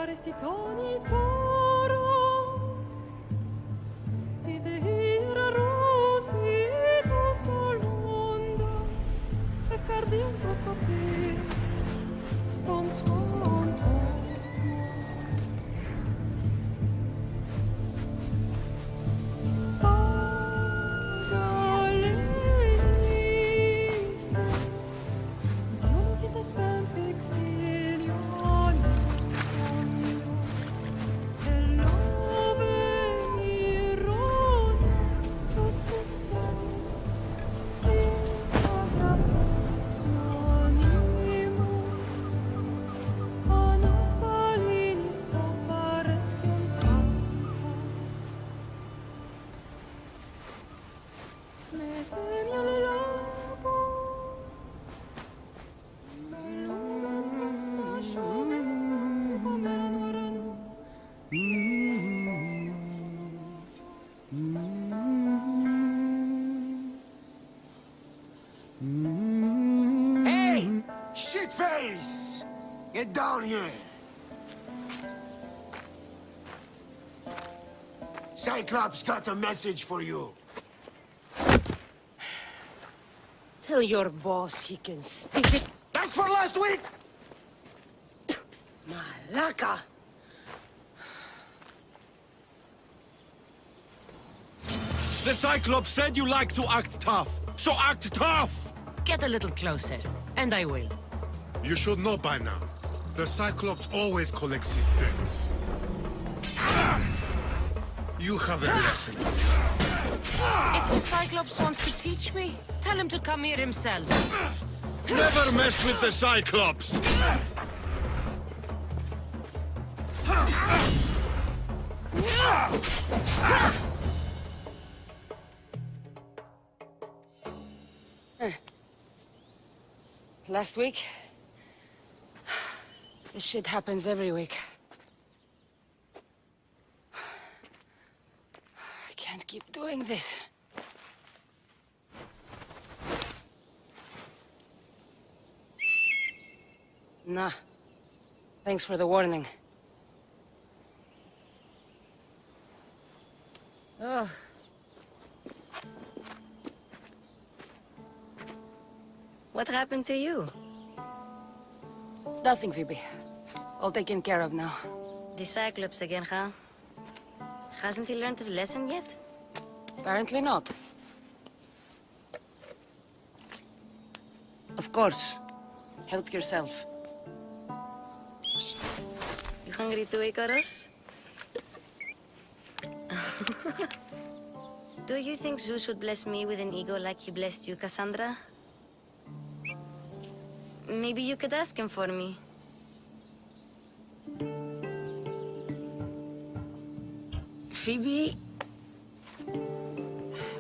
faresti toni toro i de hira rositos tolondas efkardios broskopi ton svon otmo Pagalenice Io che te spem fixilion Hey! Shitface! Get down here! Cyclops got a message for you. Tell your boss he can stick it. That's for last week! Malaka! The Cyclops said you like to act tough, so act tough! Get a little closer, and I will. You should know by now. The Cyclops always collects his debts. You have a lesson to learn. If the Cyclops wants to teach me, tell him to come here himself. Never mess with the Cyclops! Last week? This shit happens every week. I can't keep doing this. Nah. Thanks for the warning. Oh. What happened to you? It's nothing, Phoebe. All taken care of now. The Cyclops again, huh? Hasn't he learned his lesson yet? Apparently not. Of course. Help yourself. You hungry too, Icarus? Do you think Zeus would bless me with an ego like he blessed you, Cassandra? Maybe you could ask him for me. Phoebe...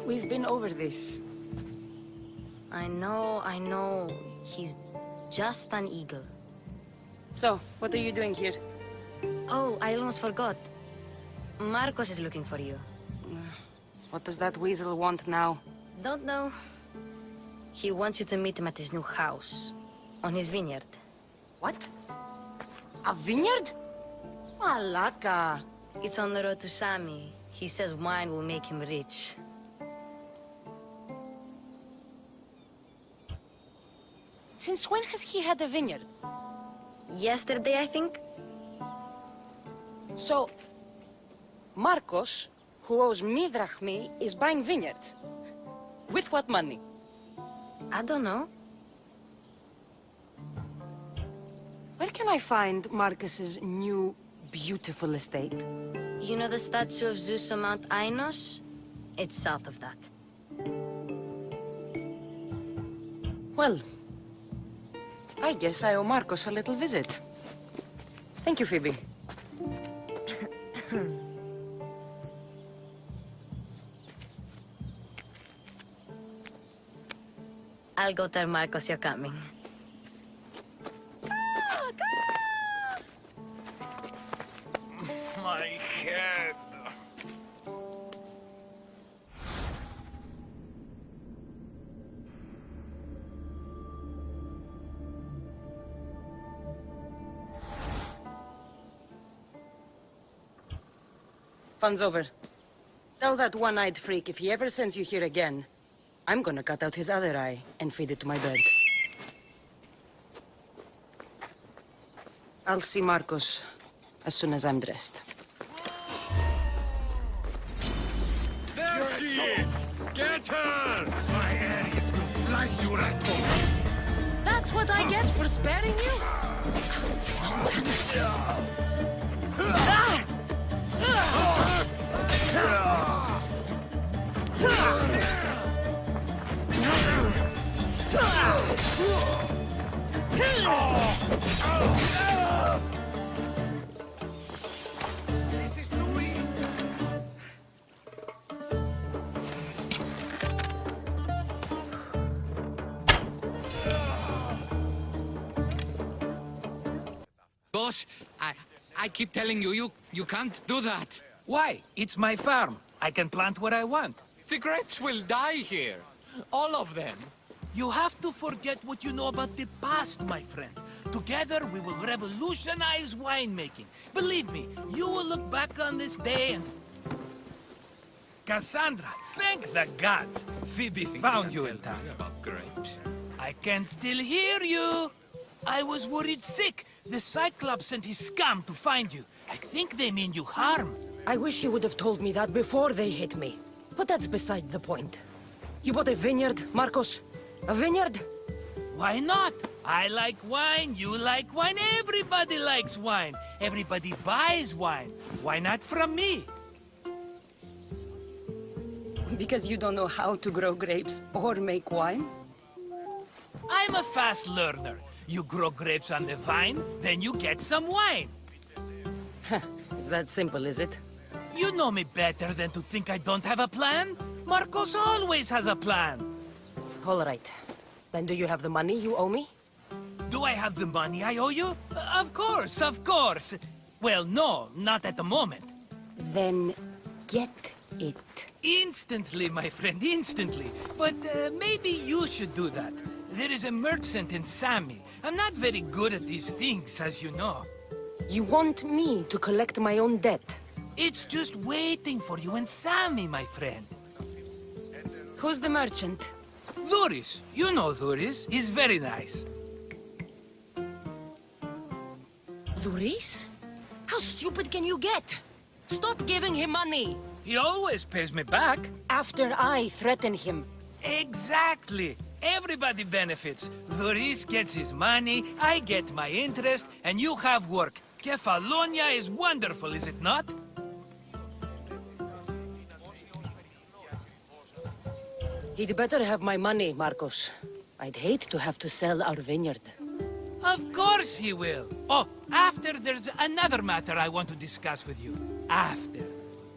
We've been over this. I know. He's just an eagle. So, what are you doing here? Oh, I almost forgot. Marcos is looking for you. What does that weasel want now? Don't know. He wants you to meet him at his new house. On his vineyard. What? A vineyard? Malaka. It's on the road to Sami. He says wine will make him rich. Since when has he had a vineyard? Yesterday, I think? So, Marcos, who owes me drachmi, is buying vineyards. With what money? I don't know. Where can I find Marcus's new, beautiful estate? You know the statue of Zeus on Mount Ainos? It's south of that. Well, I guess I owe Marcos a little visit. Thank you, Phoebe. I'll go tell Marcos you're coming. My head. Fun's over. Tell that one-eyed freak if he ever sends you here again, I'm gonna cut out his other eye and feed it to my bird. I'll see Marcos as soon as I'm dressed. There she is! Get her! My Ares will slice you right open. That's what I get for sparing you? Boss, I keep telling you, you can't do that. Why? It's my farm. I can plant what I want. The grapes will die here. All of them. You have to forget what you know about the past, my friend. Together, we will revolutionize winemaking. Believe me, you will look back on this day and... Cassandra, thank the gods. Phoebe found you in time. About grapes. I can still hear you. I was worried sick. The Cyclops sent his scum to find you. I think they mean you harm. I wish you would have told me that before they hit me. But that's beside the point. You bought a vineyard, Marcos? A vineyard? Why not? I like wine, you like wine, everybody likes wine. Everybody buys wine. Why not from me? Because you don't know how to grow grapes or make wine? I'm a fast learner. You grow grapes on the vine, then you get some wine. It's that simple, is it? You know me better than to think I don't have a plan. Marcos always has a plan. All right. Then do you have the money you owe me? Do I have the money I owe you? Of course, of course. Well, no, not at the moment. Then get it. Instantly, my friend, instantly. But maybe you should do that. There is a merchant in Sami. I'm not very good at these things, as you know. You want me to collect my own debt? It's just waiting for you in Sami, my friend. Who's the merchant? Duris. You know Duris. He's very nice. Luis? How stupid can you get? Stop giving him money! He always pays me back. After I threaten him. Exactly. Everybody benefits. Duris gets his money, I get my interest, and you have work. Kefalonia is wonderful, is it not? He'd better have my money, Marcos. I'd hate to have to sell our vineyard. Of course he will. Oh, after there's another matter I want to discuss with you. After.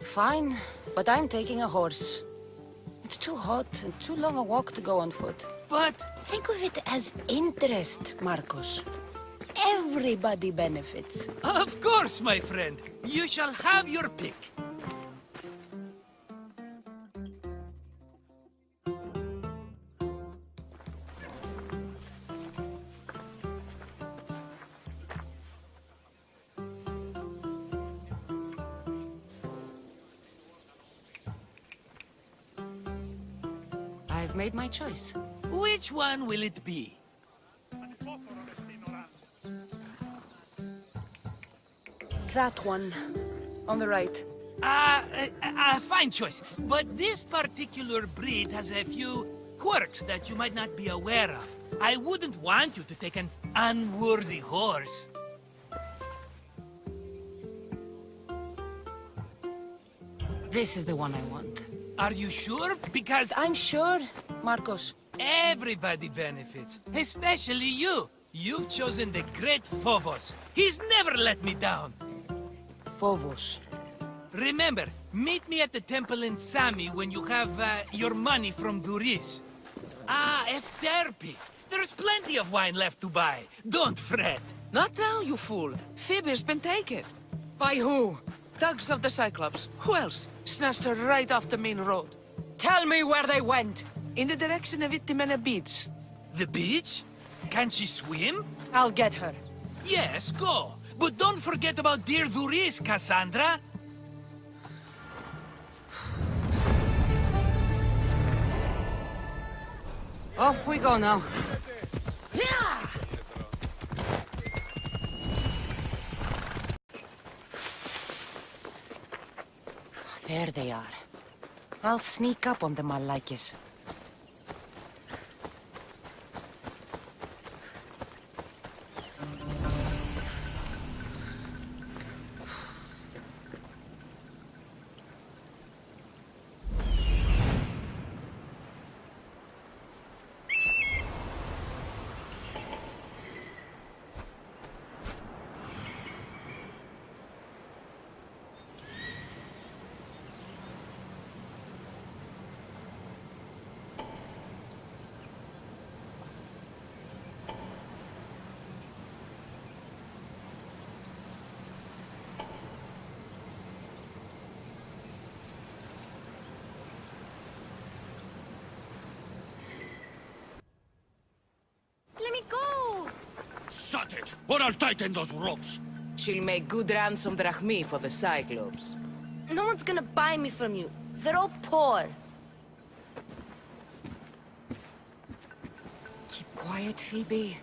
Fine, but I'm taking a horse. It's too hot and too long a walk to go on foot. But Think of it as interest, Marcos. Everybody benefits. of course, my friend. You shall have your pick. I've made my choice. Which one will it be? That one. On the right. Fine choice. But this particular breed has a few quirks that you might not be aware of. I wouldn't want you to take an unworthy horse. This is the one I want. Are you sure? Because I'm sure, Marcos. everybody benefits, especially you. You've chosen the great Phobos. He's never let me down. Phobos. Remember, meet me at the temple in Sami when you have your money from Duris. Ah, Efterpi. There's plenty of wine left to buy. Don't fret. Not now, you fool. Phoebe's been taken. By who? Thugs of the Cyclops. Who else? Snatched her right off the main road. Tell me where they went. In the direction of Itimena Beach. The beach? Can she swim? I'll get her. Yes, go. But don't forget about dear Duris, Cassandra. Off we go now. Yeah! There they are. I'll sneak up on them, Malakis. Let me go! Shut it, or I'll tighten those ropes. She'll make good ransom drachmi for the Cyclops. No one's gonna buy me from you. They're all poor. Keep quiet, Phoebe.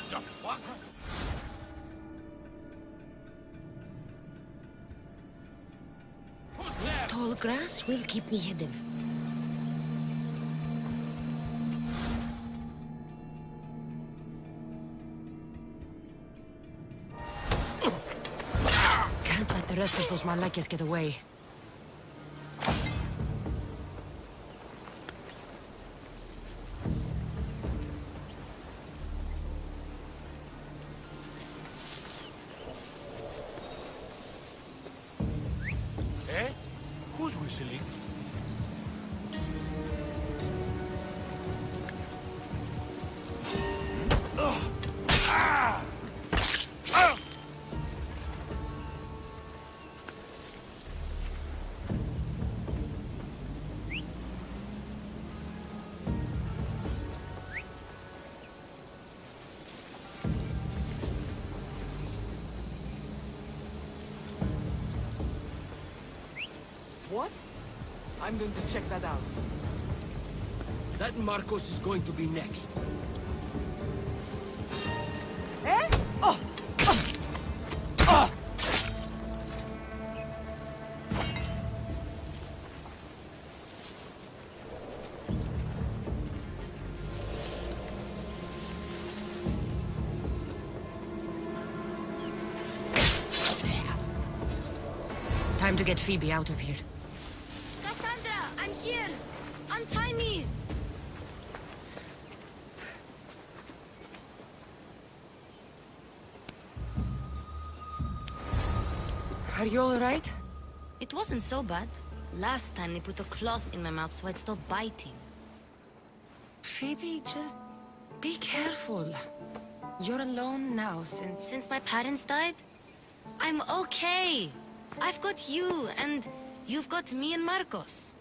The fuck? This tall grass will keep me hidden. Can't let the rest of those Malakas get away. Eh? Who's whistling? What? I'm going to check that out. That Marcos is going to be next. Eh? Oh! Time to get Phoebe out of here. Cassandra, I'm here! Untie me! Are you all right? It wasn't so bad. Last time they put a cloth in my mouth so I'd stop biting. Phoebe, just be careful. You're alone now since... Since my parents died, I'm okay. I've got you, and you've got me and Marcos.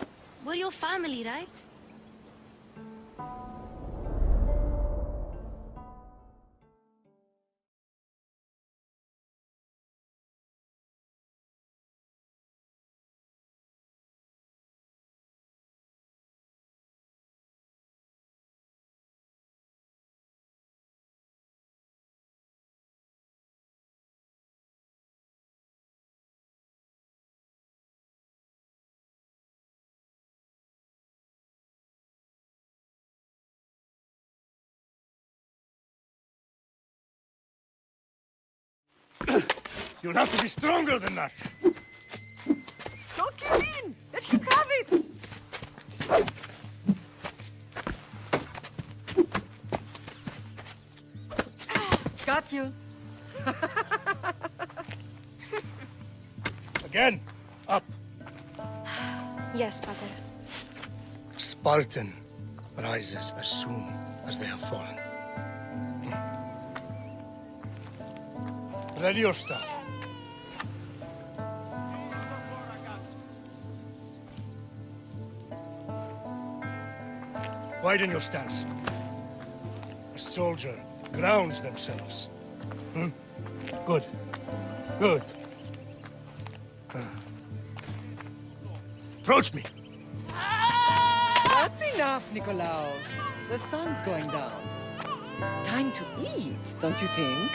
We're your family, right? You'll have to be stronger than that. Don't give in! Let him have it! Got you. Again, up. Yes, Father. Spartan rises as soon as they have fallen. Ready your staff. Widen your stance. A soldier grounds themselves. Good. Good. Approach me. What? enough, Nikolaus. The sun's going down. Time to eat, don't you think?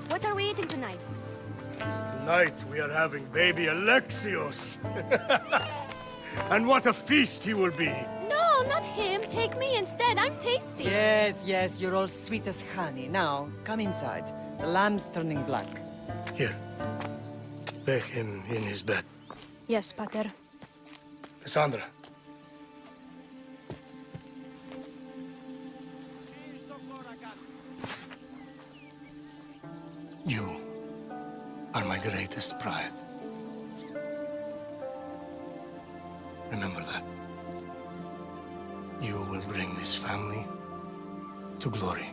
What are we eating tonight? Tonight we are having baby Alexios. And what a feast he will be. No, not him. Take me instead. I'm tasty. Yes, yes, you're all sweet as honey. Now, come inside. The lamb's turning black. Here. Lay him in his bed. Yes, Pater. Cassandra. You are my greatest pride. Remember that. You will bring this family to glory.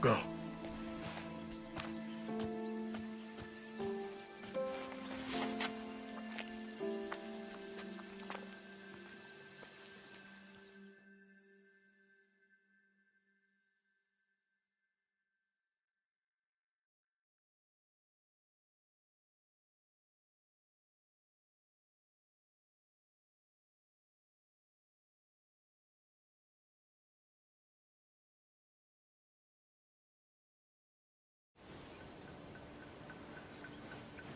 Go.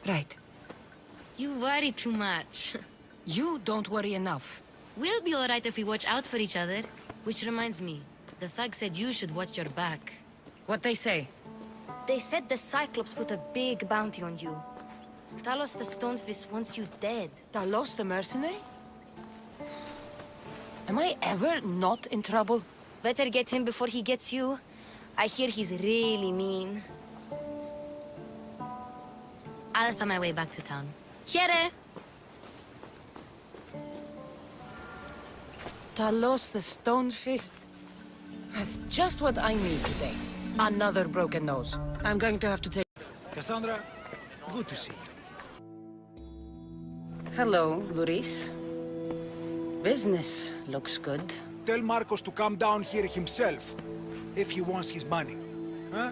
Right. You worry too much. You don't worry enough. We'll be alright if we watch out for each other. Which reminds me, the thug said you should watch your back. What they say? They said the Cyclops put a big bounty on you. Talos the Stonefist wants you dead. Talos the mercenary? Am I ever not in trouble? Better get him before he gets you. I hear he's really mean. I'll find my way back to town. Here! Talos the Stone Fist. That's just what I need today. Another broken nose. I'm going to have to take... Cassandra, good to see you. Hello, Luris. Business looks good. Tell Marcos to come down here himself, if he wants his money. Huh?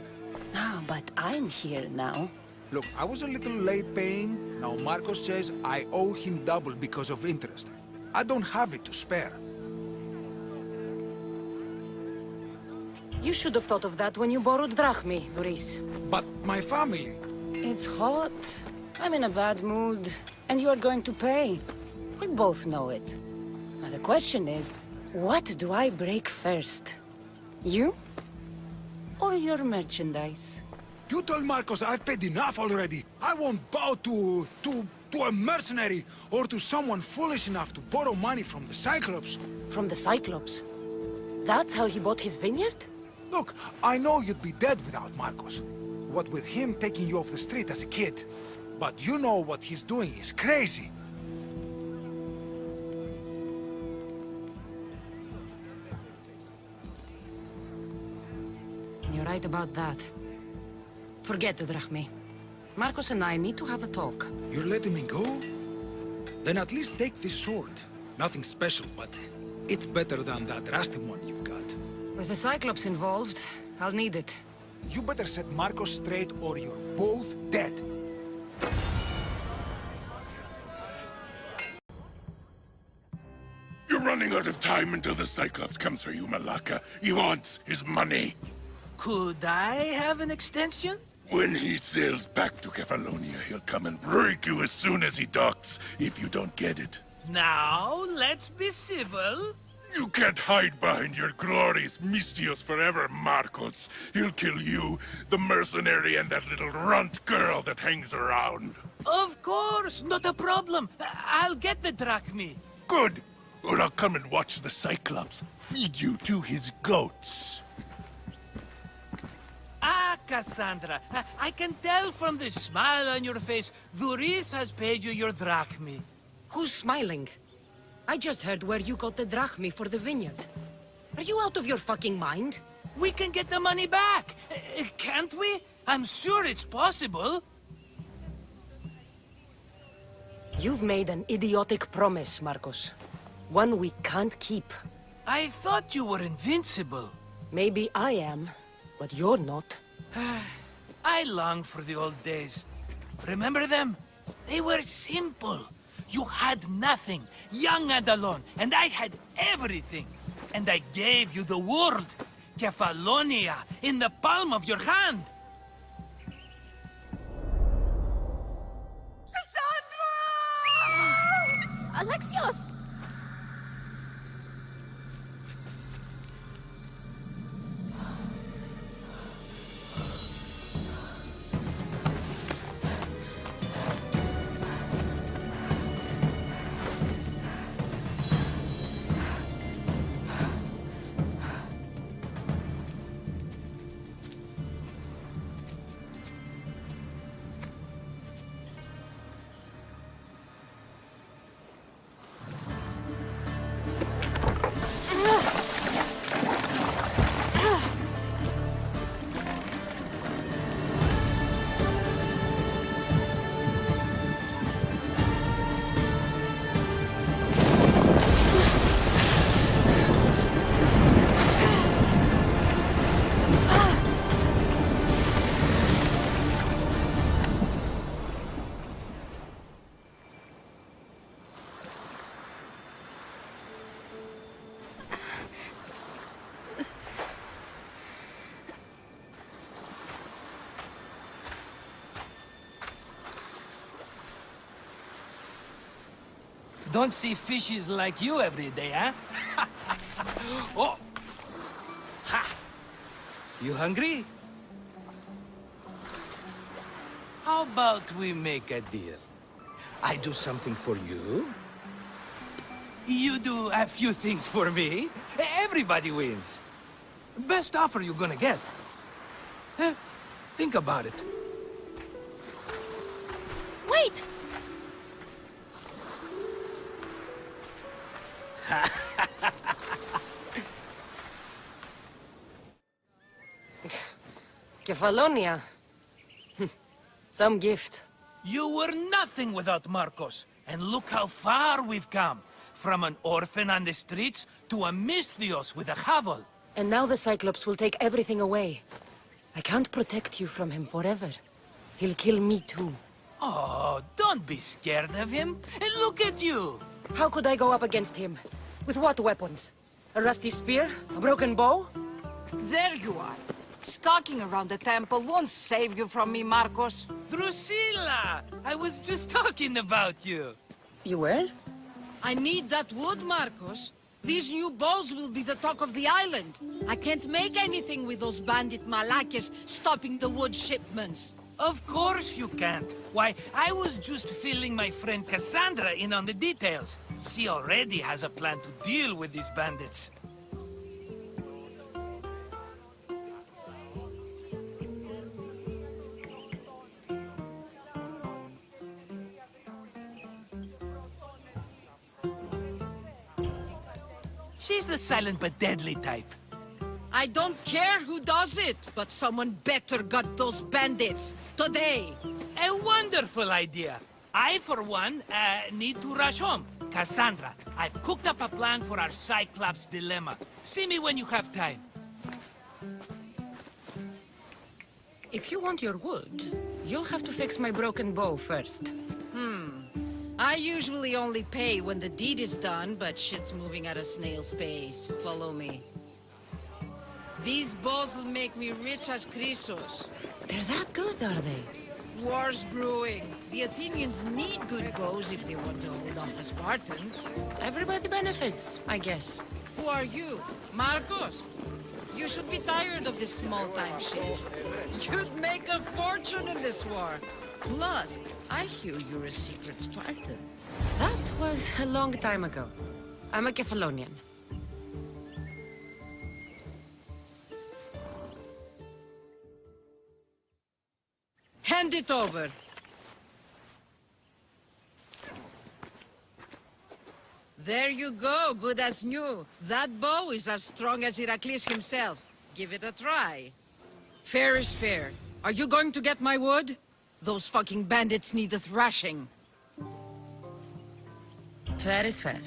Ah, but I'm here now. Look, I was a little late paying. Now Marcos says I owe him double because of interest. I don't have it to spare. You should have thought of that when you borrowed drachmi, Luris. But my family... It's hot. I'm in a bad mood. And you are going to pay. We both know it. Now the question is, what do I break first? You? Or your merchandise? You told Marcos I've paid enough already. I won't bow to a mercenary or to someone foolish enough to borrow money from the Cyclops. From the Cyclops? That's how he bought his vineyard? Look, I know you'd be dead without Marcos. What with him taking you off the street as a kid. But you know what he's doing is crazy. You're right about that. Forget the drachmi. Marcos and I need to have a talk. You're letting me go? Then at least take this sword. Nothing special, but it's better than that rusty one you've got. With the Cyclops involved, I'll need it. You better set Marcos straight or you're both dead. You're running out of time until the Cyclops comes for you, Malaka. He wants his money. Could I have an extension? When he sails back to Kefalonia, he'll come and break you as soon as he docks, if you don't get it. Now, let's be civil. You can't hide behind your glorious Mistios forever, Marcos. He'll kill you, the mercenary, and that little runt girl that hangs around. Of course, not a problem. I'll get the drachmi. Good. Or I'll come and watch the Cyclops feed you to his goats. Ah, Cassandra, I can tell from the smile on your face, Duris has paid you your drachmi. Who's smiling? I just heard where you got the drachmi for the vineyard. Are you out of your fucking mind? We can get the money back, can't we? I'm sure it's possible. You've made an idiotic promise, Marcos. One we can't keep. I thought you were invincible. Maybe I am, but you're not. I long for the old days. Remember them? They were simple. You had nothing, young and alone, and I had everything. And I gave you the world, Kefalonia, in the palm of your hand. Alexios! Don't see fishes like you every day, huh? Oh! Ha! You hungry? How about we make a deal? I do something for you. You do a few things for me. Everybody wins. Best offer you're gonna get. Think about it. Wait! Kefalonia. Some gift. You were nothing without Marcos. And look how far we've come. From an orphan on the streets to a Misthios with a hovel. And now the Cyclops will take everything away. I can't protect you from him forever. He'll kill me too. Oh, don't be scared of him. And look at you. How could I go up against him? With what weapons? A rusty spear? A broken bow? There you are. Skulking around the temple won't save you from me, Marcos. Drusilla! I was just talking about you. You were? I need that wood, Marcos. These new bows will be the talk of the island. I can't make anything with those bandit malakes stopping the wood shipments. Of course you can't. Why, I was just filling my friend Cassandra in on the details. She already has a plan to deal with these bandits. She's the silent but deadly type. I don't care who does it, but someone better got those bandits. Today. A wonderful idea. I, for one, need to rush home. Cassandra, I've cooked up a plan for our Cyclops dilemma. See me when you have time. If you want your wood, you'll have to fix my broken bow first. I usually only pay when the deed is done, but shit's moving at a snail's pace. Follow me. These bows will make me rich as Chrysos. They're that good, are they? War's brewing. The Athenians need good bows if they want to hold off the Spartans. Everybody benefits, I guess. Who are you? Marcos? You should be tired of this small-time shit. You'd make a fortune in this war. Plus, I hear you're a secret Spartan. That was a long time ago. I'm a Kefalonian. Hand it over. There you go, good as new. That bow is as strong as Heracles himself. Give it a try. Fair is fair. Are you going to get my wood? Those fucking bandits need a thrashing. Fair is fair.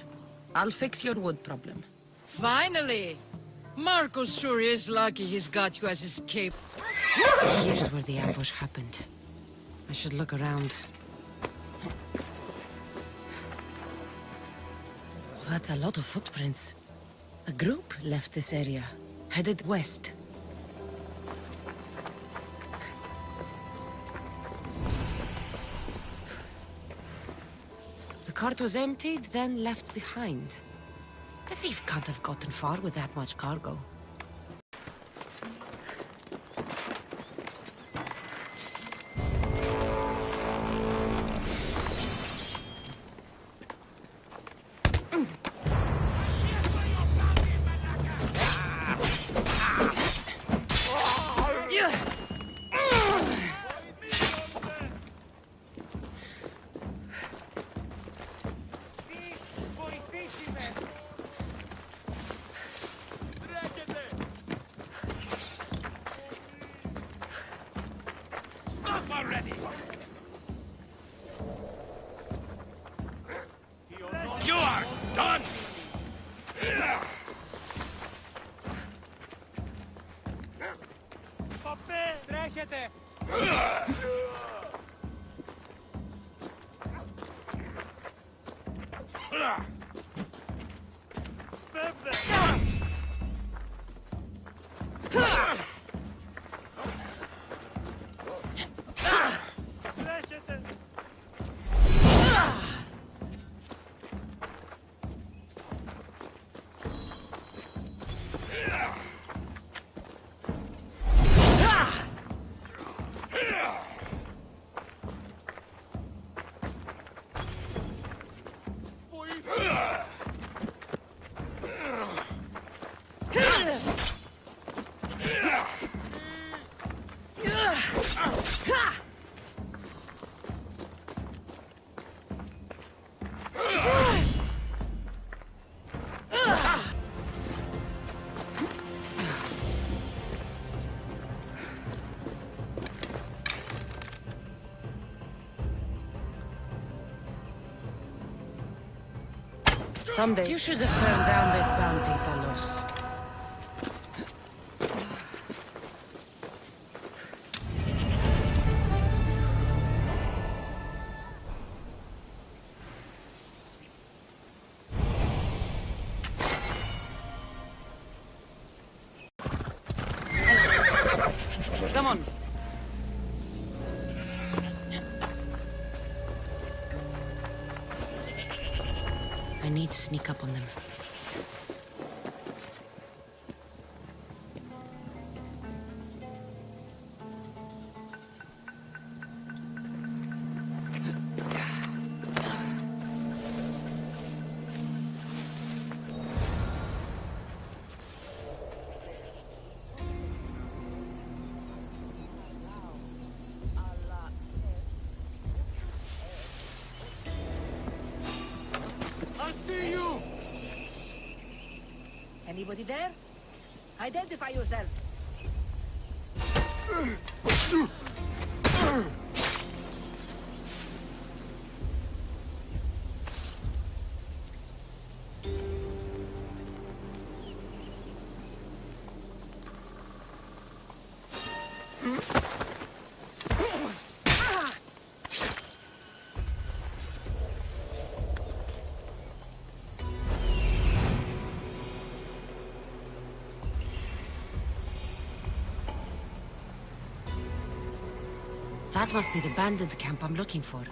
I'll fix your wood problem. Finally! Marcos sure is lucky he's got you as his cape. Here's where the ambush happened. I should look around. That's a lot of footprints. A group left this area, headed west. The cart was emptied, then left behind. The thief can't have gotten far with that much cargo. You are done! Someday you should have turned down this bounty, Talos. Come on. I need to sneak up on them. Anybody there? Identify yourself. That must be the bandit camp I'm looking for.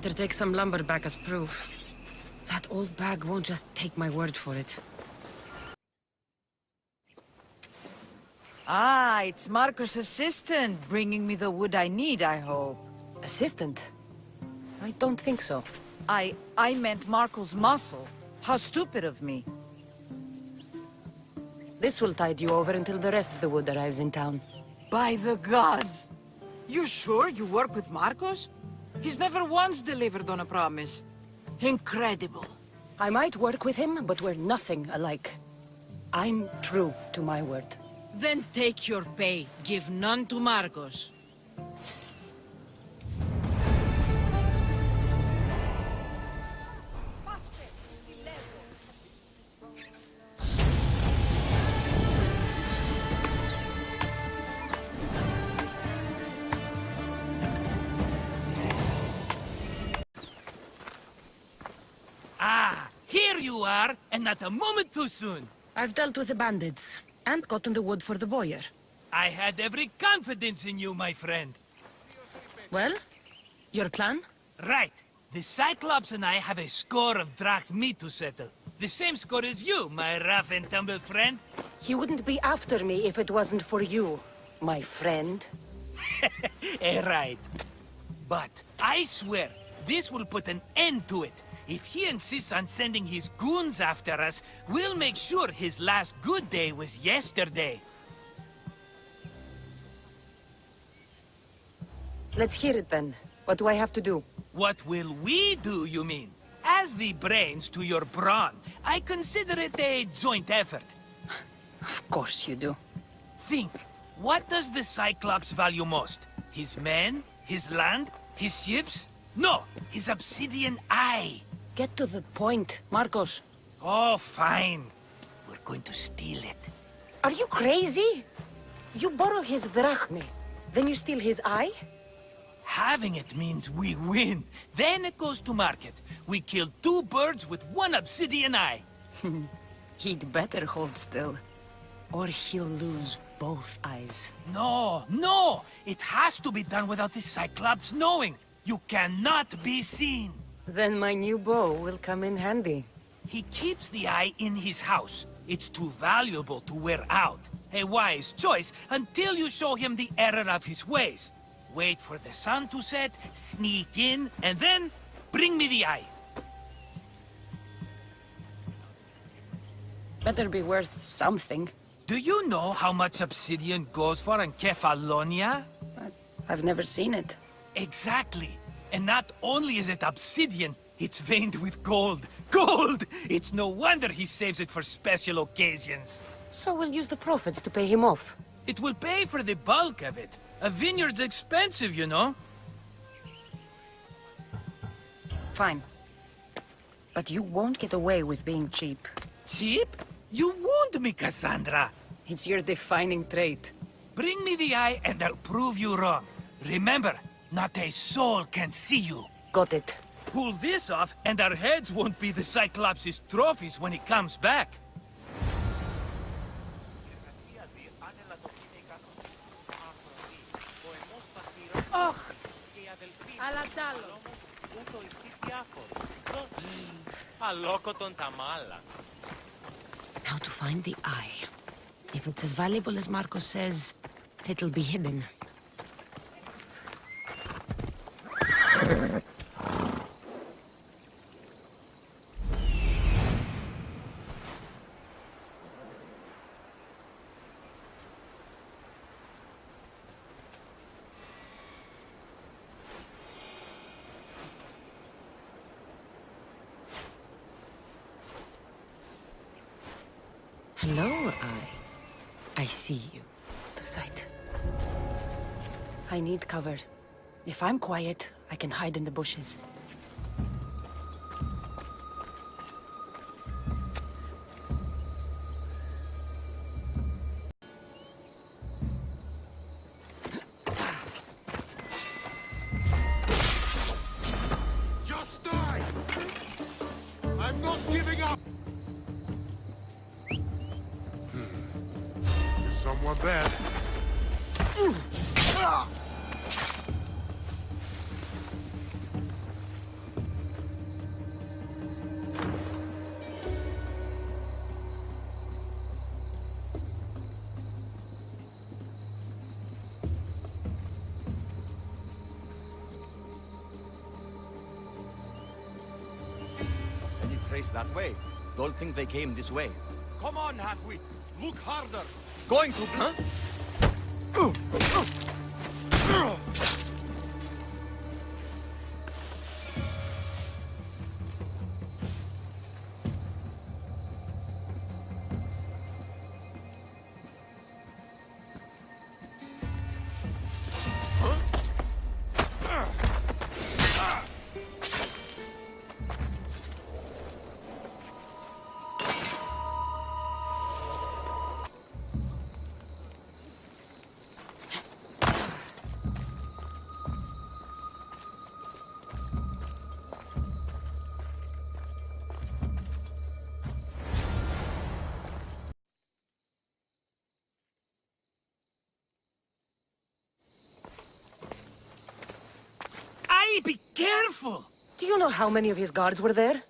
Better take some lumber back as proof. That old bag won't just take my word for it. Ah, it's Marcos' assistant bringing me the wood I need, I hope. Assistant? I don't think so. I meant Marcos' muscle. How stupid of me. This will tide you over until the rest of the wood arrives in town. By the gods! You sure you work with Marcos? He's never once delivered on a promise. Incredible. I might work with him, but we're nothing alike. I'm true to my word. Then take your pay. Give none to Marcos. Ah, here you are, and not a moment too soon. I've dealt with the bandits, and gotten the wood for the boyar. I had every confidence in you, my friend. Well, your plan? Right. The Cyclops and I have a score of drachmi to settle. The same score as you, my rough and tumble friend. He wouldn't be after me if it wasn't for you, my friend. Right. But I swear, this will put an end to it. If he insists on sending his goons after us, we'll make sure his last good day was yesterday. Let's hear it then. What do I have to do? What will we do, you mean? As the brains to your brawn, I consider it a joint effort. Of course you do. Think, what does the Cyclops value most? His men? His land? His ships? No, his obsidian eye. Get to the point, Marcos. Oh, fine. We're going to steal it. Are you crazy? You borrow his drachme, then you steal his eye? Having it means we win. Then it goes to market. We kill two birds with one obsidian eye. He'd better hold still, or he'll lose both eyes. No, no! It has to be done without the Cyclops knowing. You cannot be seen. Then my new bow will come in handy. He keeps the eye in his house. It's too valuable to wear out. A wise choice until you show him the error of his ways. Wait for the sun to set, sneak in, and then bring me the eye. Better be worth something. Do you know how much obsidian goes for in Kefalonia? I've never seen it. Exactly. And not only is it obsidian, it's veined with gold. Gold! It's no wonder he saves it for special occasions. So we'll use the profits to pay him off. It will pay for the bulk of it. A vineyard's expensive, you know. Fine. But you won't get away with being cheap. Cheap? You wound me, Cassandra. It's your defining trait. Bring me the eye and I'll prove you wrong. Remember, not a soul can see you. Got it. Pull this off and our heads won't be the Cyclops' trophies when he comes back. Now to find the eye. If it's as valuable as Marcos says, it'll be hidden. Hello, Eye. I see you. To sight. I need cover. If I'm quiet, I can hide in the bushes. Just die! I'm not giving up! There's someone there. always that way. Don't think they came this way. Come on, halfwit. Look harder. Going to... Huh? Aye, be careful! Do you know how many of his guards were there?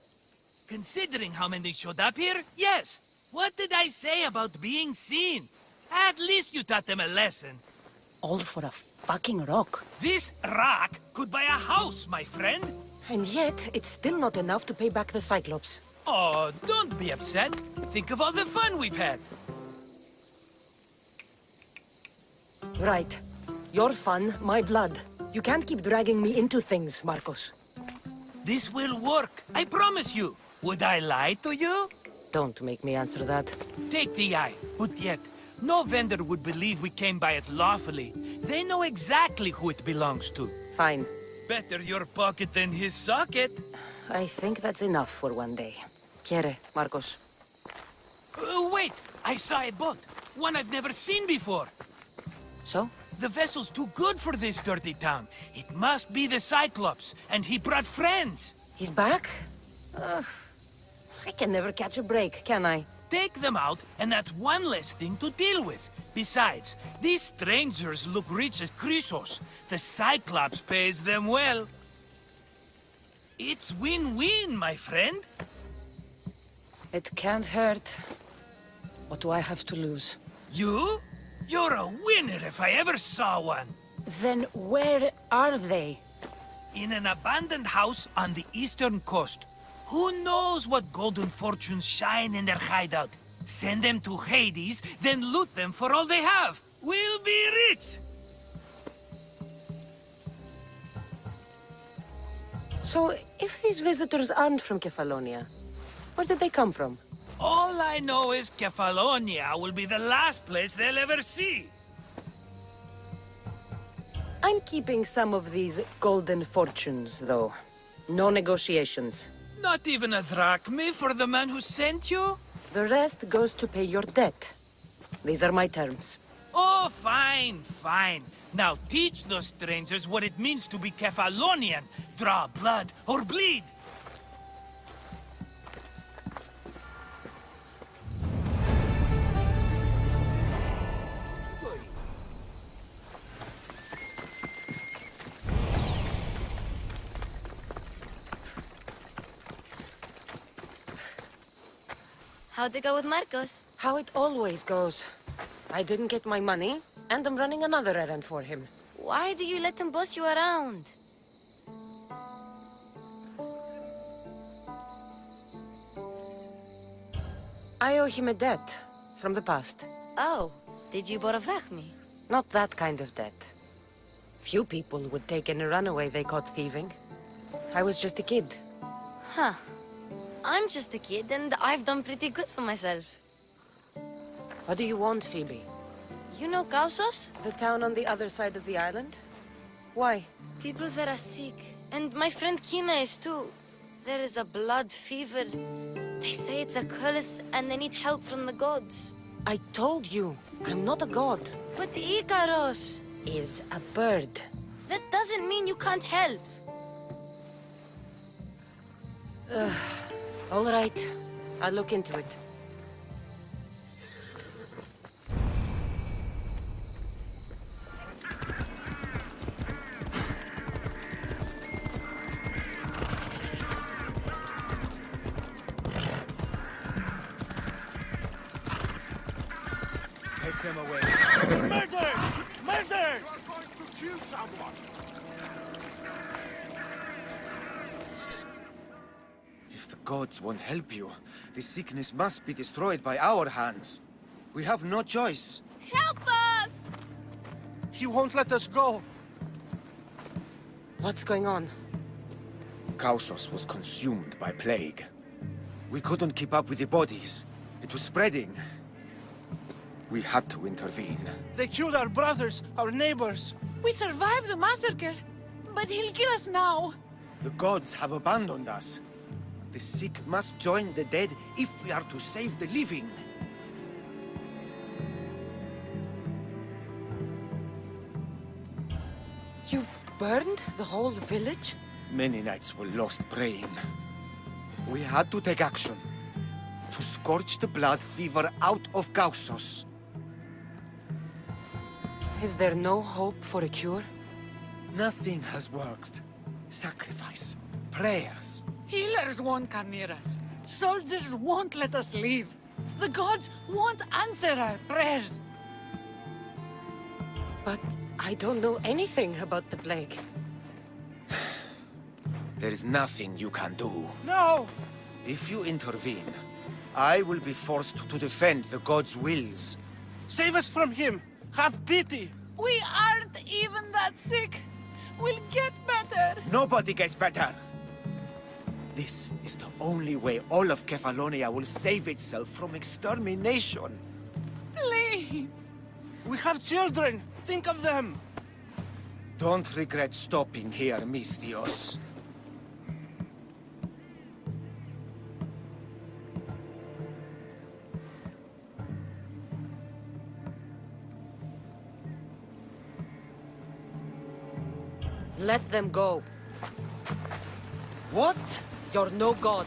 Considering how many showed up here, yes. What did I say about being seen? At least you taught them a lesson. All for a fucking rock. This rock could buy a house, my friend. And yet, it's still not enough to pay back the Cyclops. Oh, don't be upset. Think of all the fun we've had. Right. Your fun, my blood. You can't keep dragging me into things, Marcos. This will work, I promise you. Would I lie to you? Don't make me answer that. Take the eye, but yet, no vendor would believe we came by it lawfully. They know exactly who it belongs to. Fine. Better your pocket than his socket. I think that's enough for one day. Quiere, Marcos. Wait! I saw a boat. One I've never seen before. So? The vessel's too good for this dirty town. It must be the Cyclops, and he brought friends. He's back? I can never catch a break, can I? Take them out, and that's one less thing to deal with. Besides, these strangers look rich as Chrysos. The Cyclops pays them well. It's win-win, my friend. It can't hurt. What do I have to lose? You? You're a winner if I ever saw one. Then where are they? In an abandoned house on the eastern coast. Who knows what golden fortunes shine in their hideout? Send them to Hades, then loot them for all they have. We'll be rich! So, if these visitors aren't from Kefalonia, where did they come from? All I know is Kefalonia will be the last place they'll ever see. I'm keeping some of these golden fortunes, though. No negotiations. Not even a drachme for the man who sent you? The rest goes to pay your debt. These are my terms. Oh, fine, fine. Now teach those strangers what it means to be Kefalonian. Draw blood or bleed. How'd it go with Marcos? How it always goes. I didn't get my money, and I'm running another errand for him. Why do you let him boss you around? I owe him a debt from the past. Oh, did you borrow drachmi? Not that kind of debt. Few people would take any runaway they caught thieving. I was just a kid. Huh. I'm just a kid, and I've done pretty good for myself. What do you want, Phoebe? You know Kausos? The town on the other side of the island? Why? People there are sick, and my friend Kina is too. There is a blood fever. They say it's a curse, and they need help from the gods. I told you, I'm not a god. But Ikaros Is a bird. That doesn't mean you can't help. All right, I'll look into it. Take them away. Murder! Murder! You are going to kill someone. If the gods won't help you. The sickness must be destroyed by our hands. We have no choice. Help us! He won't let us go. What's going on? Kausos was consumed by plague. We couldn't keep up with the bodies. It was spreading. We had to intervene. They killed our brothers, our neighbors. We survived the massacre, but he'll kill us now. The gods have abandoned us. The sick must join the dead if we are to save the living. You burned the whole village? Many nights were lost praying. We had to take action. To scorch the blood fever out of Kausos. Is there no hope for a cure? Nothing has worked. Sacrifice, prayers. Healers won't come near us. Soldiers won't let us leave. The gods won't answer our prayers. But I don't know anything about the plague. There is nothing you can do. No! If you intervene, I will be forced to defend the gods' wills. Save us from him! Have pity! We aren't even that sick. We'll get better. Nobody gets better! This is the only way all of Kefalonia will save itself from extermination. Please. We have children! Think of them! Don't regret stopping here, Mistios. Let them go. What? You're no god.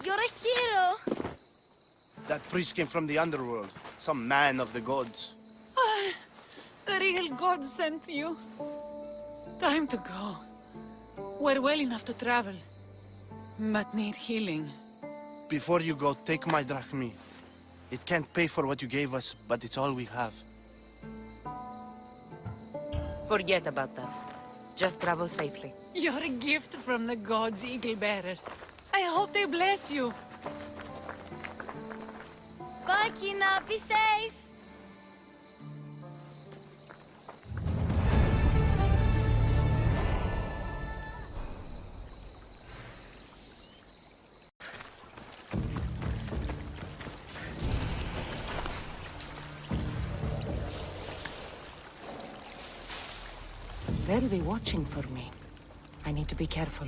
You're a hero! That priest came from the underworld. Some man of the gods. The real god sent you. Time to go. We're well enough to travel, but need healing. Before you go, take my drachmi. It can't pay for what you gave us, but it's all we have. Forget about that. Just travel safely. You're a gift from the gods, Eagle Bearer. I hope they bless you. Bye, Kina. Be safe! They'll be watching for me. I need to be careful.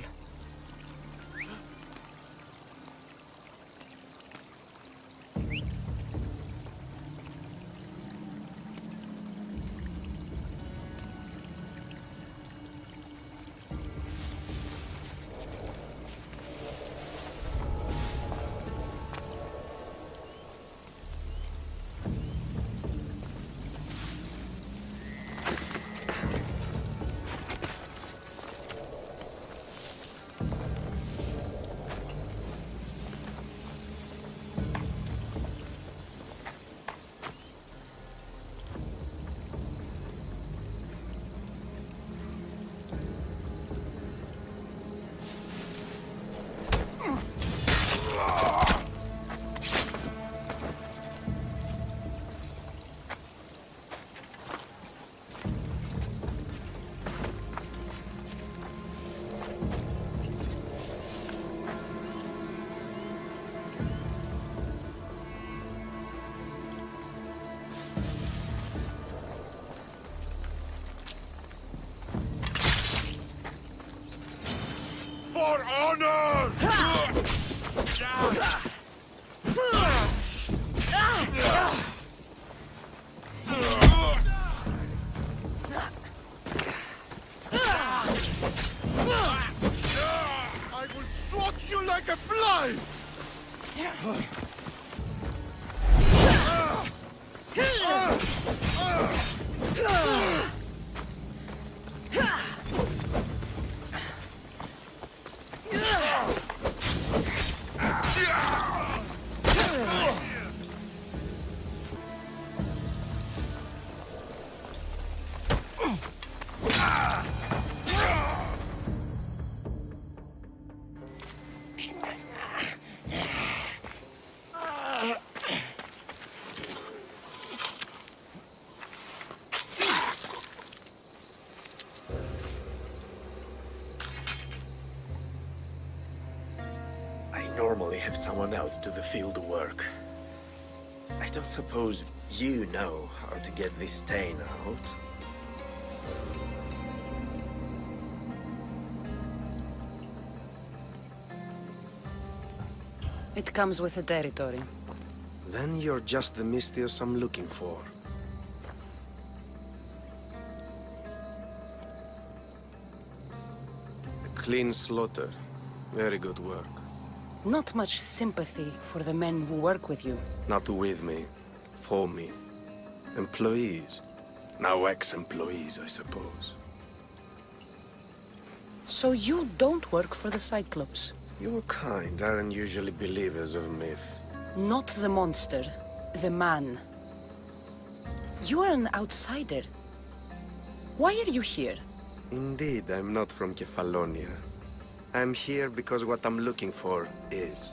For honor! I will swat you like a fly! I normally have someone else do the field work. I don't suppose you know how to get this stain out. It comes with the territory. Then you're just the Mystios I'm looking for. A clean slaughter. Very good work. Not much sympathy for the men who work with you. Not with me. For me. Employees. Now ex-employees, I suppose. So you don't work for the Cyclops? Your kind aren't usually believers of myth. Not the monster, the man. You are an outsider. Why are you here? Indeed, I'm not from Kefalonia. I'm here because what I'm looking for is.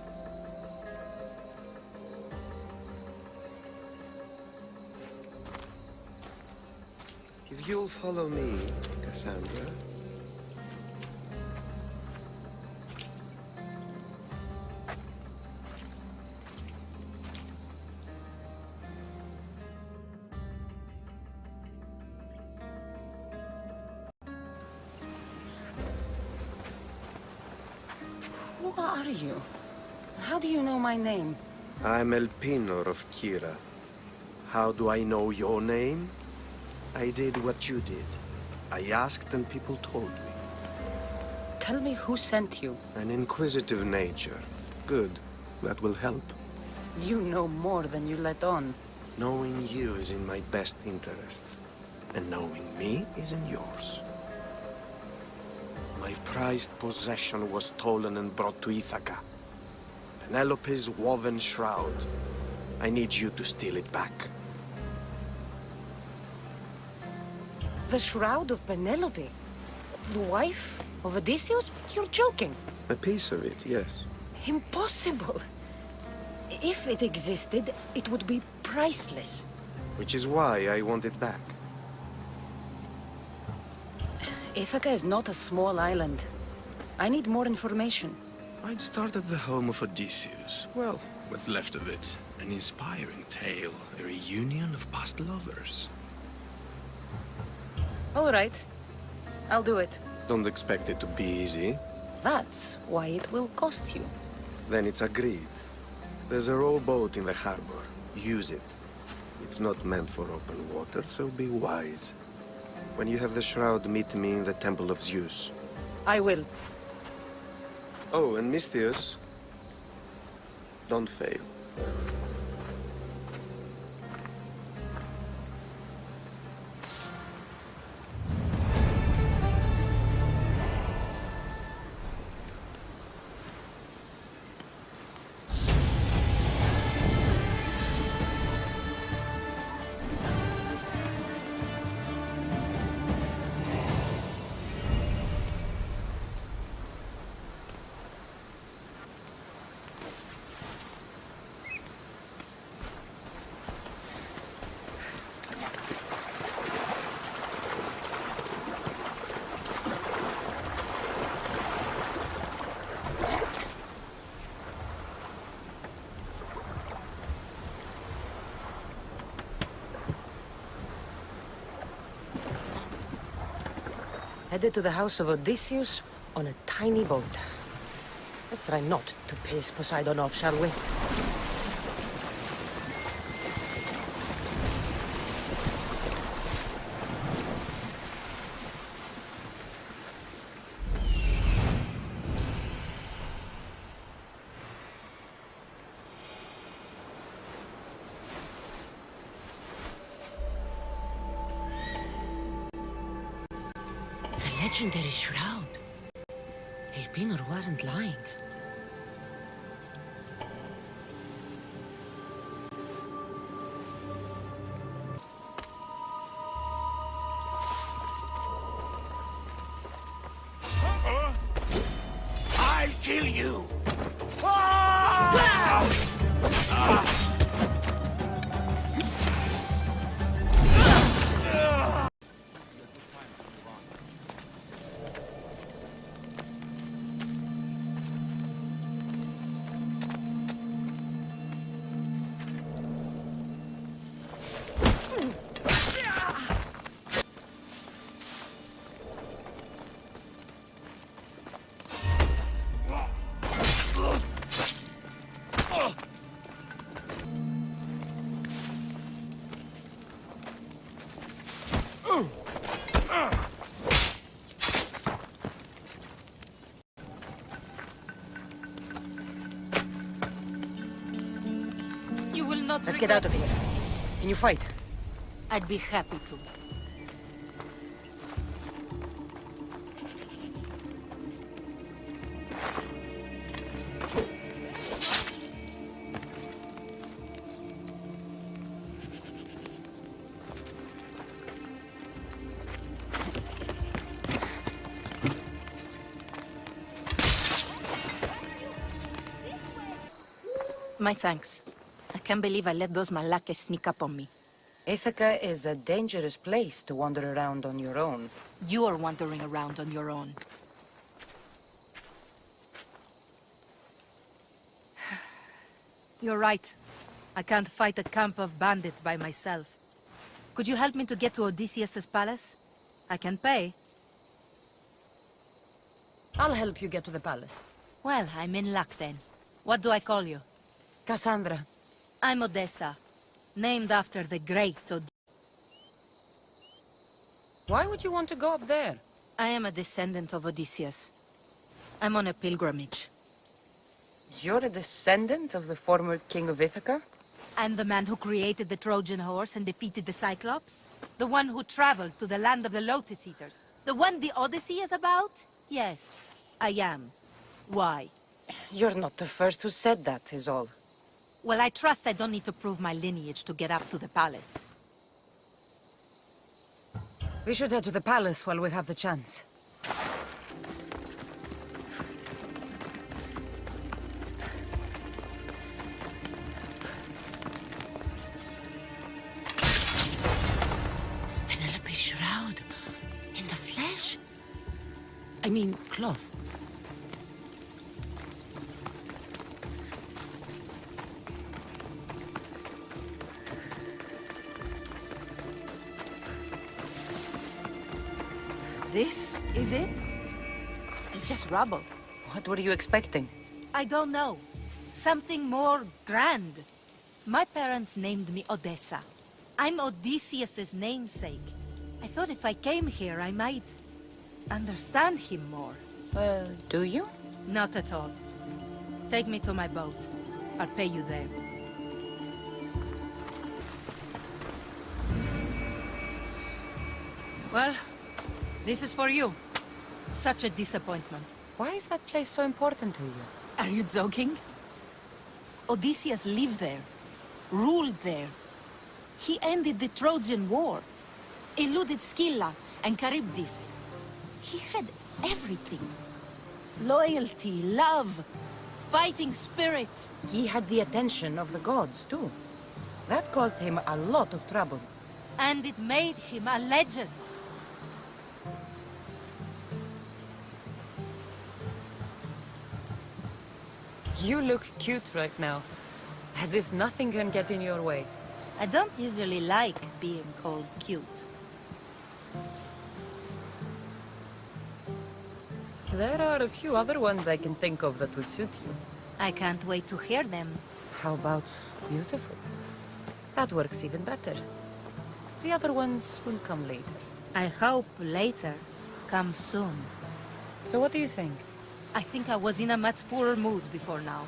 If you'll follow me, Cassandra. Who are you? How do you know my name? I'm Elpinor of Kira. How do I know your name? I did what you did. I asked and people told me. Tell me who sent you. An inquisitive nature. Good. That will help. You know more than you let on. Knowing you is in my best interest. And knowing me is in yours. My prized possession was stolen and brought to Ithaca. Penelope's woven shroud. I need you to steal it back. The shroud of Penelope? The wife of Odysseus? You're joking. A piece of it, yes. Impossible. If it existed, it would be priceless. Which is why I want it back. Ithaca is not a small island. I need more information. I'd start at the home of Odysseus. Well, what's left of it. An inspiring tale. A reunion of past lovers. All right. I'll do it. Don't expect it to be easy. That's why it will cost you. Then it's agreed. There's a rowboat in the harbor. Use it. It's not meant for open water, so be wise. When you have the shroud, meet me in the Temple of Zeus. I will. Oh, and Mystios, don't fail. Headed to the house of Odysseus on a tiny boat. Let's try not to piss Poseidon off, shall we? The legendary shroud. Elpinor wasn't lying. I'll kill you! You will not Let's get out of here. Can you fight? I'd be happy to. My thanks. I can't believe I let those Malakas sneak up on me. Ithaca is a dangerous place to wander around on your own. You are wandering around on your own. You're right. I can't fight a camp of bandits by myself. Could you help me to get to Odysseus's palace? I can pay. I'll help you get to the palace. Well, I'm in luck then. What do I call you? Cassandra. I'm Odessa, named after the great Why would you want to go up there? I am a descendant of Odysseus. I'm on a pilgrimage. You're a descendant of the former king of Ithaca? I'm the man who created the Trojan horse and defeated the Cyclops. The one who traveled to the land of the Lotus Eaters. The one the Odyssey is about? Yes, I am. Why? You're not the first who said that, is all. Well, I trust I don't need to prove my lineage to get up to the palace. We should head to the palace while we have the chance. Penelope's shroud. In the flesh? I mean, cloth. This is it? It's just rubble. What were you expecting? I don't know. Something more grand. My parents named me Odessa. I'm Odysseus's namesake. I thought if I came here, I might understand him more. Well, do you? Not at all. Take me to my boat. I'll pay you there. Well, this is for you. Such a disappointment. Why is that place so important to you? Are you joking? Odysseus lived there, ruled there. He ended the Trojan War, eluded Scylla and Charybdis. He had everything. Loyalty, love, fighting spirit. He had the attention of the gods, too. That caused him a lot of trouble. And it made him a legend. You look cute right now. As if nothing can get in your way. I don't usually like being called cute. There are a few other ones I can think of that would suit you. I can't wait to hear them. How about beautiful? That works even better. The other ones will come later. I hope later comes soon. So what do you think? I think I was in a much poorer mood before now.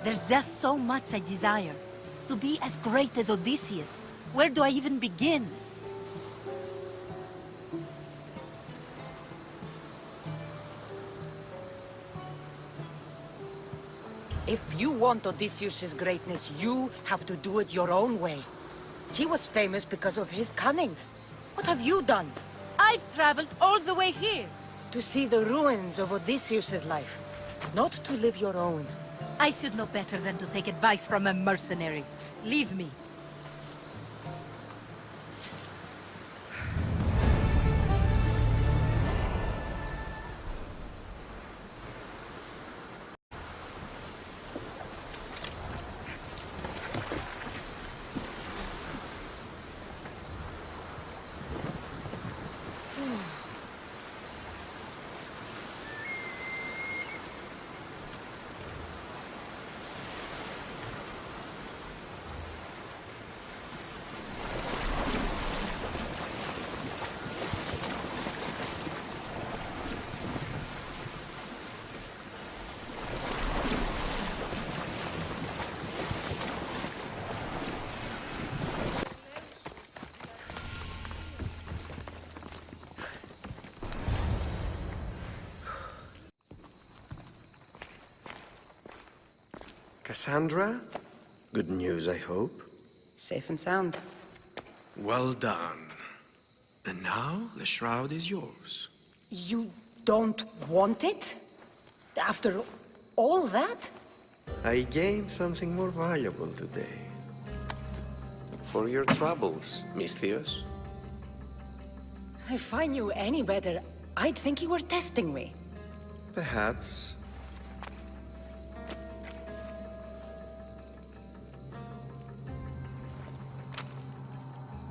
There's just so much I desire. To be as great as Odysseus. Where do I even begin? If you want Odysseus' greatness, you have to do it your own way. He was famous because of his cunning. What have you done? I've traveled all the way here. To see the ruins of Odysseus' life, not to live your own. I should know better than to take advice from a mercenary. Leave me. Cassandra? Good news, I hope. Safe and sound. Well done. And now, the shroud is yours. You don't want it? After all that? I gained something more valuable today. For your troubles, Misthios. If I knew any better, I'd think you were testing me. Perhaps.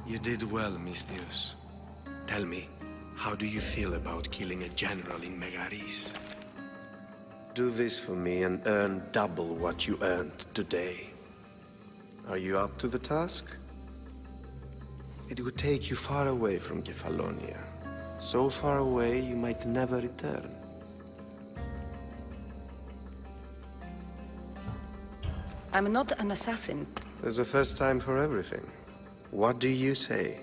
You did well, Misthios. Tell me, how do you feel about killing a general in Megaris? Do this for me and earn double what you earned today. Are you up to the task? It would take you far away from Kefalonia. So far away you might never return. I'm not an assassin. There's a first time for everything. What do you say?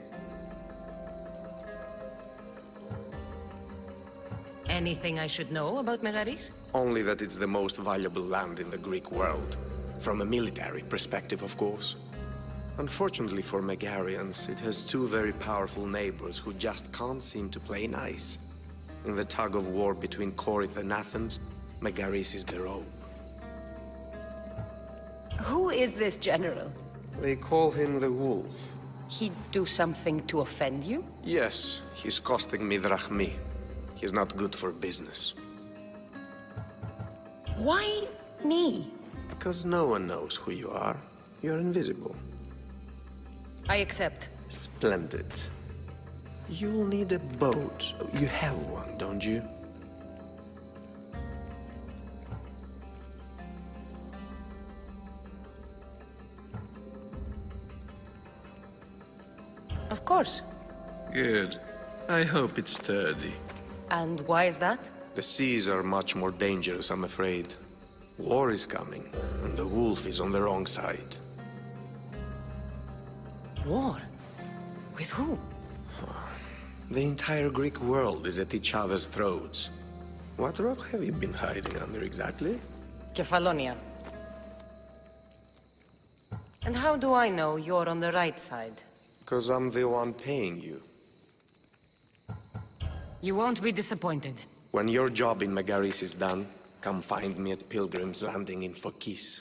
Anything I should know about Megaris? Only that it's the most valuable land in the Greek world. From a military perspective, of course. Unfortunately for Megarians, it has two very powerful neighbors who just can't seem to play nice. In the tug-of-war between Corinth and Athens, Megaris is the rope. Who is this general? They call him the Wolf. He'd do something to offend you? Yes, he's costing me drachmi. He's not good for business. Why me? Because no one knows who you are. You're invisible. I accept. Splendid. You'll need a boat. You have one, don't you? Of course. Good. I hope it's sturdy. And why is that? The seas are much more dangerous, I'm afraid. War is coming, and the wolf is on the wrong side. War? With who? The entire Greek world is at each other's throats. What rock have you been hiding under exactly? Kefalonia. And how do I know you're on the right side? Because I'm the one paying you. You won't be disappointed. When your job in Megaris is done, come find me at Pilgrim's Landing in Phokis.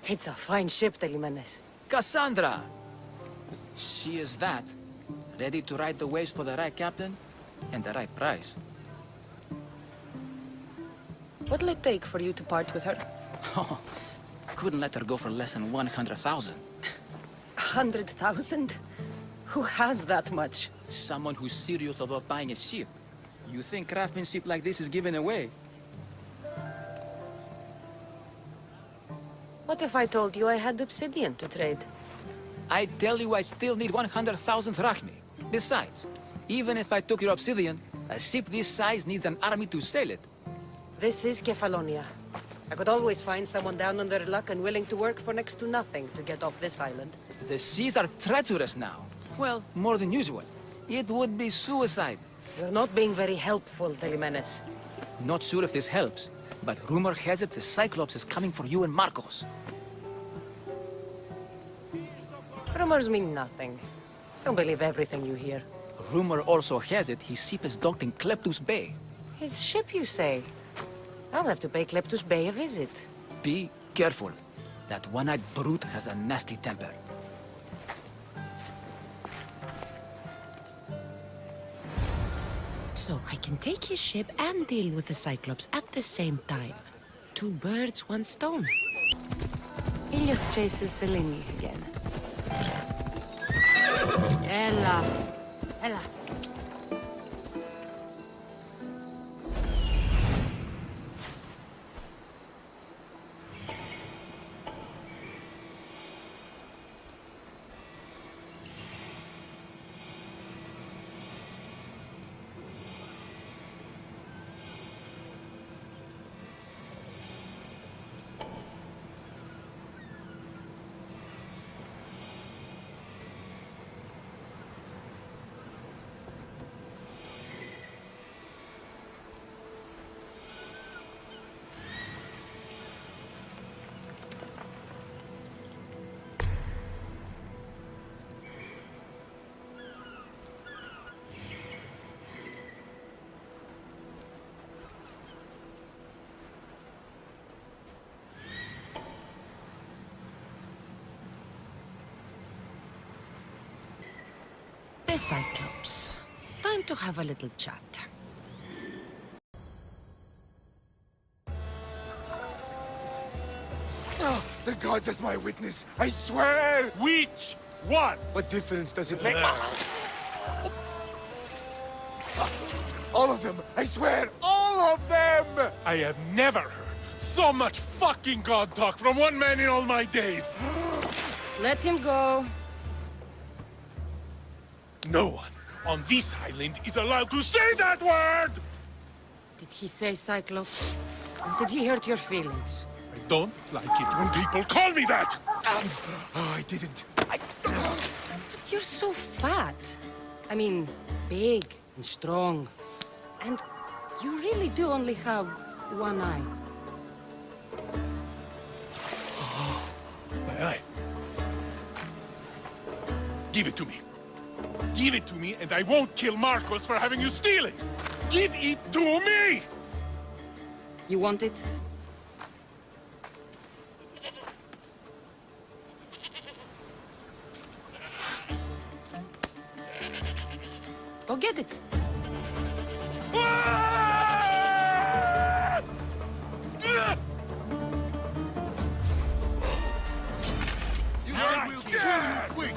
It's a fine ship, Telimenes. Cassandra! She is that. Ready to ride the waves for the right captain and the right price. What'll it take for you to part with her? Couldn't let her go for less than 100,000. 100,000? Who has that much? Someone who's serious about buying a ship. You think craftsmanship like this is given away? What if I told you I had obsidian to trade? I tell you I still need 100,000 drachmi. Besides, even if I took your obsidian, a ship this size needs an army to sail it. This is Kefalonia. I could always find someone down on their luck and willing to work for next to nothing to get off this island. The seas are treacherous now. Well, more than usual. It would be suicide. You're not being very helpful, Telimenes. Not sure if this helps, but rumor has it the Cyclops is coming for you and Marcos. Rumors mean nothing. Don't believe everything you hear. Rumor also has it his ship is docked in Kleptus Bay. His ship, you say? I'll have to pay Kleptus Bay a visit. Be careful. That one-eyed brute has a nasty temper. So I can take his ship and deal with the Cyclops at the same time. 2 birds, 1 stone. Ilios chases Selene again. Ella. Ella. The Cyclops. Time to have a little chat. Oh, the gods as my witness, I swear! Which one? What difference does it make? All of them! I swear, all of them! I have never heard so much fucking god talk from one man in all my days. Let him go. No one on this island is allowed to say that word! Did he say Cyclops? Did he hurt your feelings? I don't like it when people call me that! Oh, I didn't. But you're so fat. I mean, big and strong. And you really do only have one eye. My eye. Give it to me. Give it to me, and I won't kill Marcos for having you steal it! Give it to me! You want it? Go get it. I will kill you quick!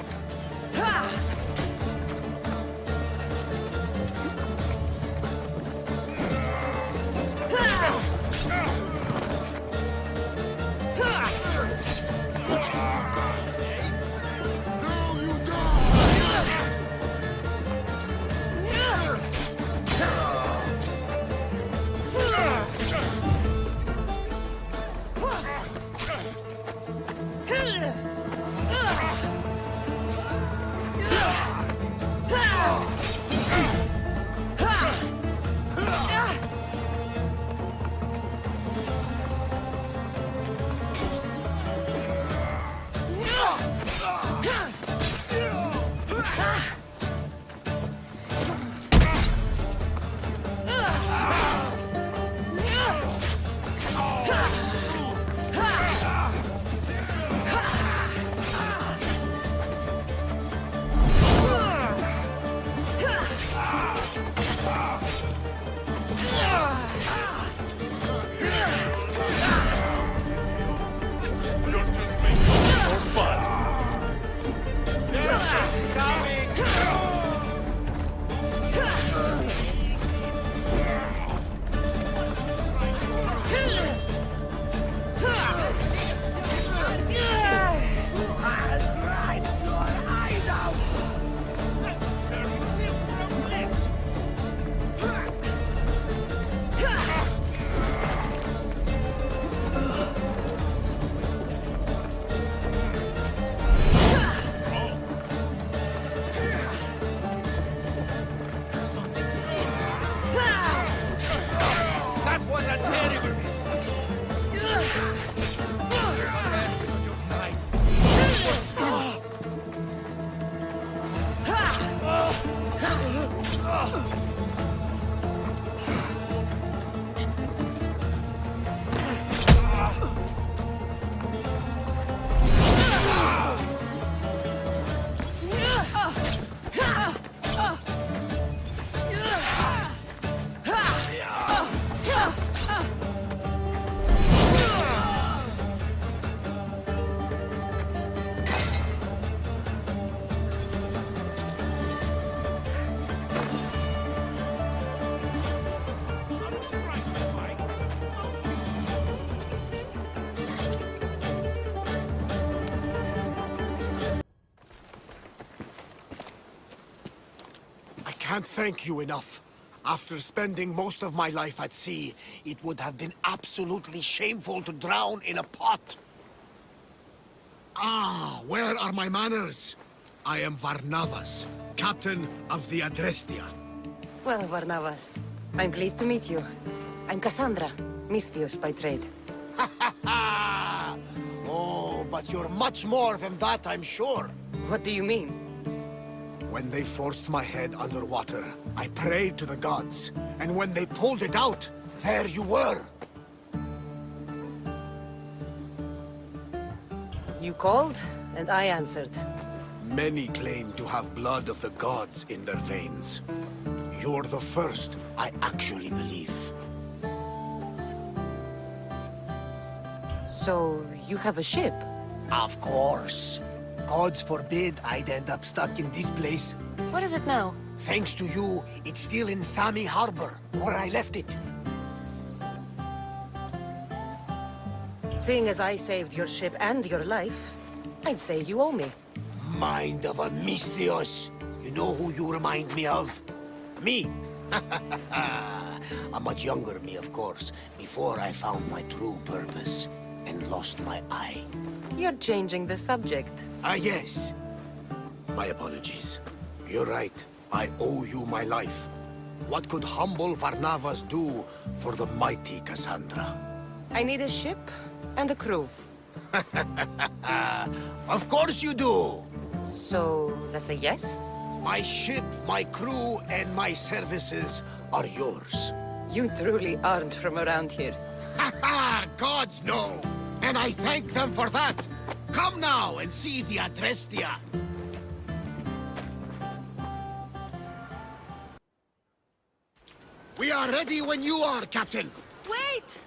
can't thank you enough. After spending most of my life at sea, it would have been absolutely shameful to drown in a pot. Ah, where are my manners? I am Varnavas, captain of the Adrestia. Well, Varnavas, I'm pleased to meet you. I'm Cassandra, Misthios by trade. Oh, but you're much more than that, I'm sure. What do you mean? When they forced my head underwater, I prayed to the gods. And when they pulled it out, there you were. You called, and I answered. Many claim to have blood of the gods in their veins. You're the first I actually believe. So, you have a ship? Of course. Gods forbid I'd end up stuck in this place. What is it now? Thanks to you, it's still in Sami Harbor, where I left it. Seeing as I saved your ship and your life, I'd say you owe me. Mind of a Misthios. You know who you remind me of? Me. A much younger me, of course, before I found my true purpose and lost my eye. You're changing the subject. Ah, yes. My apologies. You're right. I owe you my life. What could humble Varnavas do for the mighty Cassandra? I need a ship and a crew. Of course you do! So, that's a yes? My ship, my crew, and my services are yours. You truly aren't from around here. Ha ha! Gods know! And I thank them for that! Come now and see the Adrestia! We are ready when you are, Captain! Wait!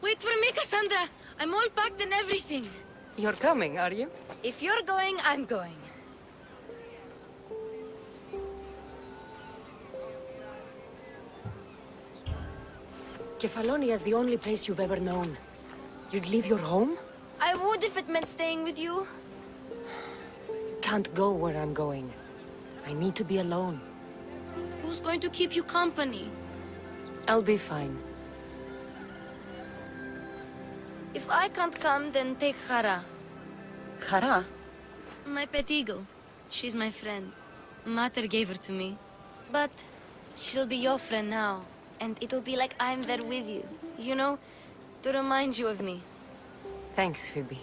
Wait for me, Cassandra! I'm all packed and everything. You're coming, are you? If you're going, I'm going. Kefalonia is the only place you've ever known. You'd leave your home? I would if it meant staying with you. You can't go where I'm going. I need to be alone. Who's going to keep you company? I'll be fine. If I can't come, then take Hara. Hara? My pet eagle. She's my friend. Mater gave her to me. But she'll be your friend now. And it'll be like I'm there with you. You know, to remind you of me. Thanks, Phoebe.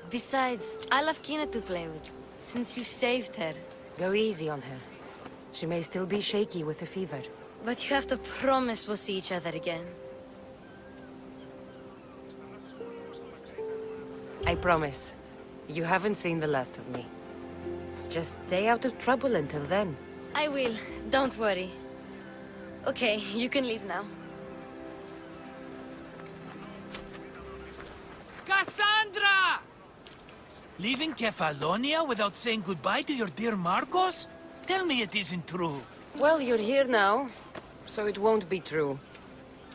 Besides, I love Kina to play with, since you saved her. Go easy on her. She may still be shaky with the fever. But you have to promise we'll see each other again. I promise. You haven't seen the last of me. Just stay out of trouble until then. I will. Don't worry. Okay, you can leave now. Cassandra! Leaving Kefalonia without saying goodbye to your dear Marcos? Tell me it isn't true. Well, you're here now, so it won't be true.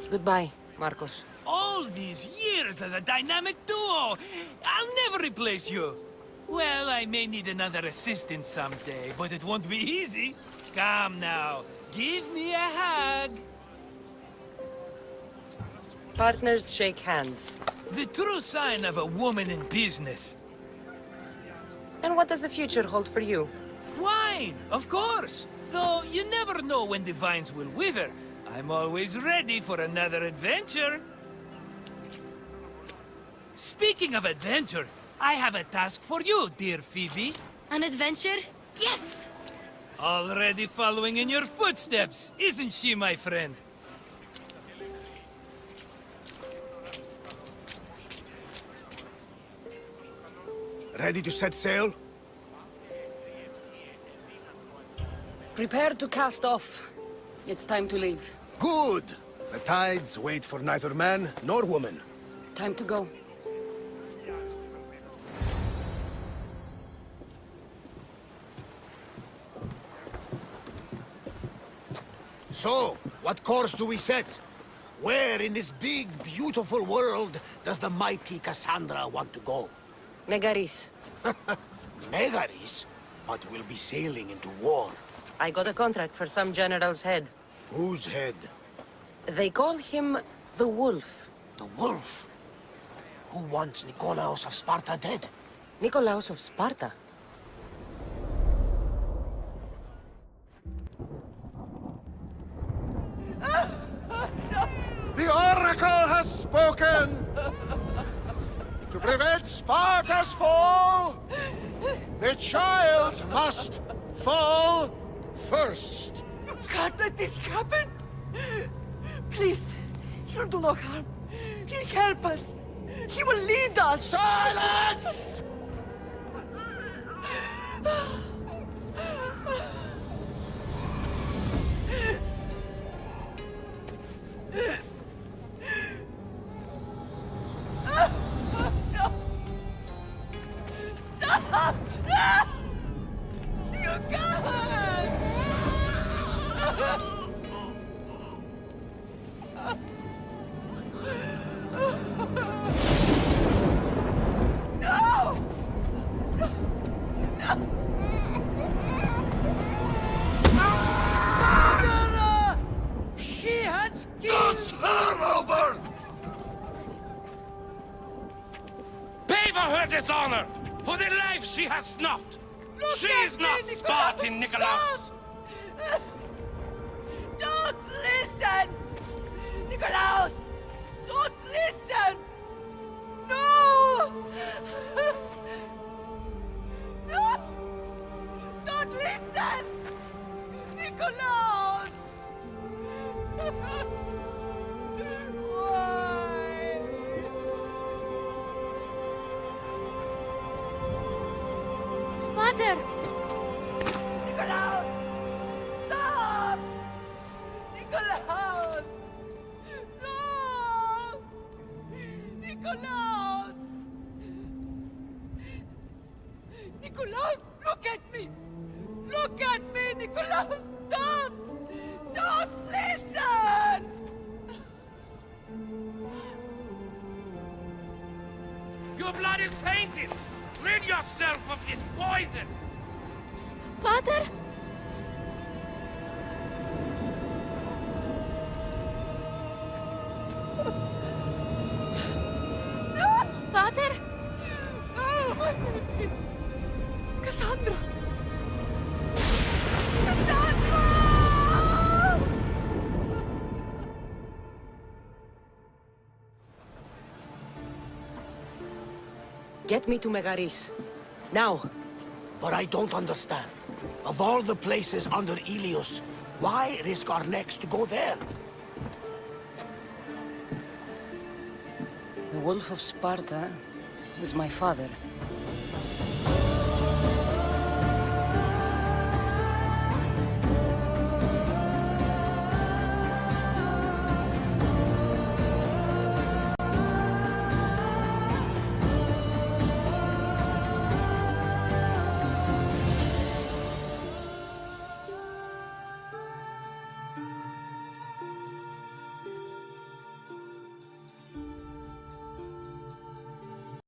Goodbye, Marcos. All these years as a dynamic duo! I'll never replace you! Well, I may need another assistant someday, but it won't be easy. Come now, give me a hug. Partners shake hands. The true sign of a woman in business. And what does the future hold for you? Wine, of course. Though you never know when the vines will wither. I'm always ready for another adventure. Speaking of adventure, I have a task for you, dear Phoebe. An adventure? Yes! Already following in your footsteps, isn't she, my friend? Ready to set sail? Prepare to cast off. It's time to leave. Good! The tides wait for neither man nor woman. Time to go. So, what course do we set? Where in this big, beautiful world does the mighty Cassandra want to go? Megaris. Megaris? But we'll be sailing into war. I got a contract for some general's head. Whose head? They call him the Wolf. The Wolf? Who wants Nikolaos of Sparta dead? Nikolaos of Sparta? The Oracle has spoken! To prevent Sparta's fall, the child must fall first. You can't let this happen! Please, he'll do no harm. He'll help us. He will lead us. Silence! Stop! No! You can't! No! Murderer! She has killed... That's her, Albert! Pay for her dishonor! For the life she has snuffed! She is not Spartan, Nikolaos! Don't listen! Nikolaos! Don't listen! No! No! Don't listen! Nikolaos! Why? Mother! Nikolaos! Stop! Nikolaos! No! Nikolaos! Nikolaos, look at me! Look at me, Nikolaos! Don't! Don't listen! Your blood is tainted! Rid yourself of this poison! Pater? Pater? Oh, my baby! Cassandra! Cassandra! Get me to Megaris. Now. But I don't understand. Of all the places under Ilios, why risk our necks to go there? The Wolf of Sparta is my father.